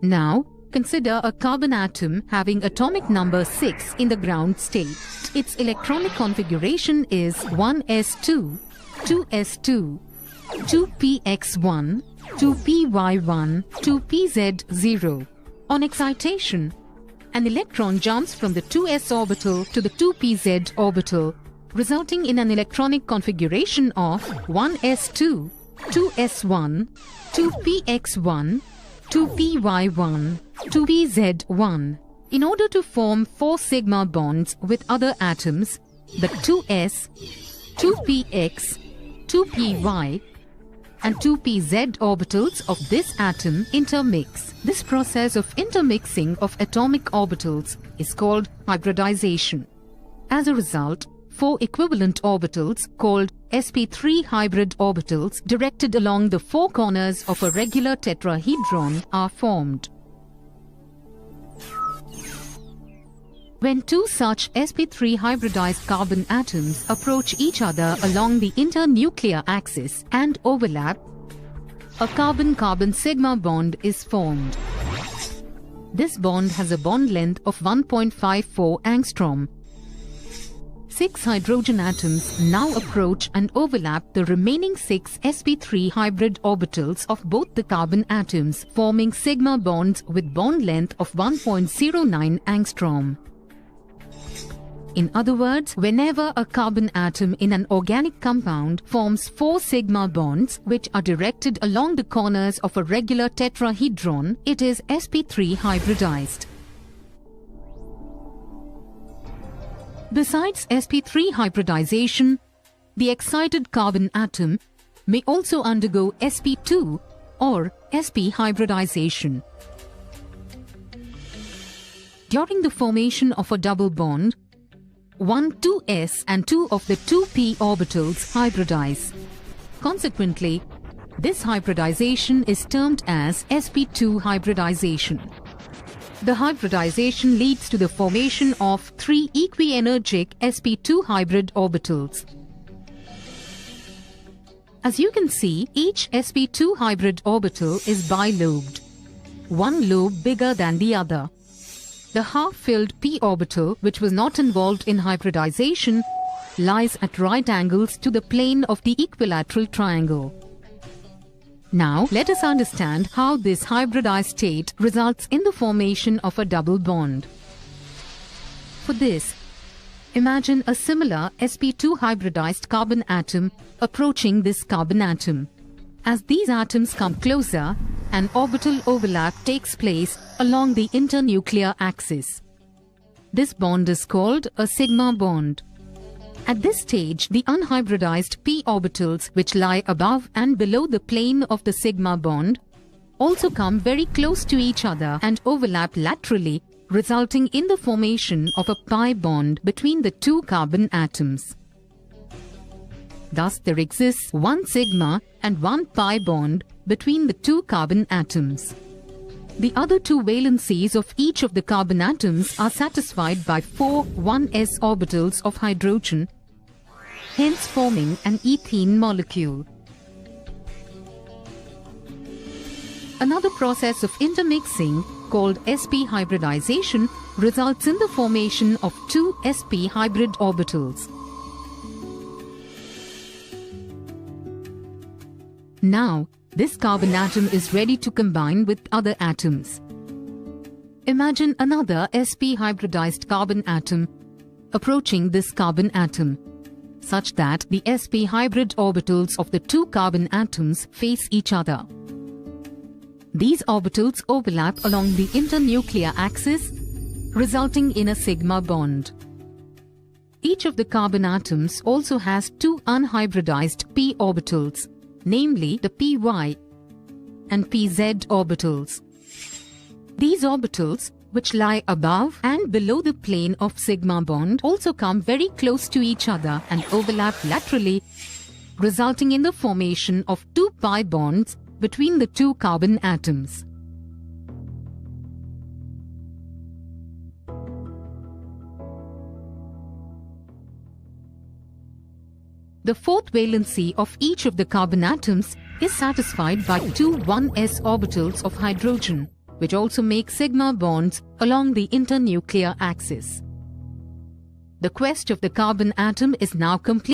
Now, consider a carbon atom having atomic number 6 in the ground state. Its electronic configuration is 1s2, 2s2, 2px1, 2py1, 2pz0. On excitation, an electron jumps from the 2s orbital to the 2pz orbital, resulting in an electronic configuration of 1s2, 2s1, 2px1, 2py1, 2pz1. In order to form 4 sigma bonds with other atoms, the 2s, 2px, 2py, and 2pz orbitals of this atom intermix. This process of intermixing of atomic orbitals is called hybridization. As a result, 4 equivalent orbitals called sp3 hybrid orbitals directed along the 4 corners of a regular tetrahedron are formed. When 2 such sp3 hybridized carbon atoms approach each other along the internuclear axis and overlap, a carbon-carbon sigma bond is formed. This bond has a bond length of 1.54 angstrom. 6 hydrogen atoms now approach and overlap the remaining 6 sp3 hybrid orbitals of both the carbon atoms, forming sigma bonds with bond length of 1.09 angstrom. In other words, whenever a carbon atom in an organic compound forms 4 sigma bonds which are directed along the corners of a regular tetrahedron, it is sp3 hybridized. Besides sp3 hybridization, the excited carbon atom may also undergo sp2 or sp hybridization. During the formation of a double bond, 1 2s and 2 of the 2p orbitals hybridize. Consequently, this hybridization is termed as sp2 hybridization. The hybridization leads to the formation of 3 equi-energic sp2 hybrid orbitals. As you can see, each sp2 hybrid orbital is bilobed, one lobe bigger than the other. The half-filled p orbital, which was not involved in hybridization, lies at right angles to the plane of the equilateral triangle. Now, let us understand how this hybridized state results in the formation of a double bond. For this, imagine a similar sp2 hybridized carbon atom approaching this carbon atom. As these atoms come closer, an orbital overlap takes place along the internuclear axis. This bond is called a sigma bond. At this stage, the unhybridized p orbitals, which lie above and below the plane of the sigma bond, also come very close to each other and overlap laterally, resulting in the formation of a pi bond between the 2 carbon atoms. Thus, there exists 1 sigma and 1 pi bond between the 2 carbon atoms. The other 2 valencies of each of the carbon atoms are satisfied by 4 1s orbitals of hydrogen, hence forming an ethene molecule. Another process of intermixing, called sp hybridization, results in the formation of 2 sp hybrid orbitals. Now, this carbon atom is ready to combine with other atoms. Imagine another sp hybridized carbon atom approaching this carbon atom, such that the sp hybrid orbitals of the 2 carbon atoms face each other. These orbitals overlap along the internuclear axis, resulting in a sigma bond. Each of the carbon atoms also has 2 unhybridized p orbitals, namely the py and pz orbitals. These orbitals, which lie above and below the plane of sigma bond, also come very close to each other and overlap laterally, resulting in the formation of 2 pi bonds between the 2 carbon atoms. The 4th valency of each of the carbon atoms is satisfied by 2 1s orbitals of hydrogen, which also make sigma bonds along the internuclear axis. The quest of the carbon atom is now complete.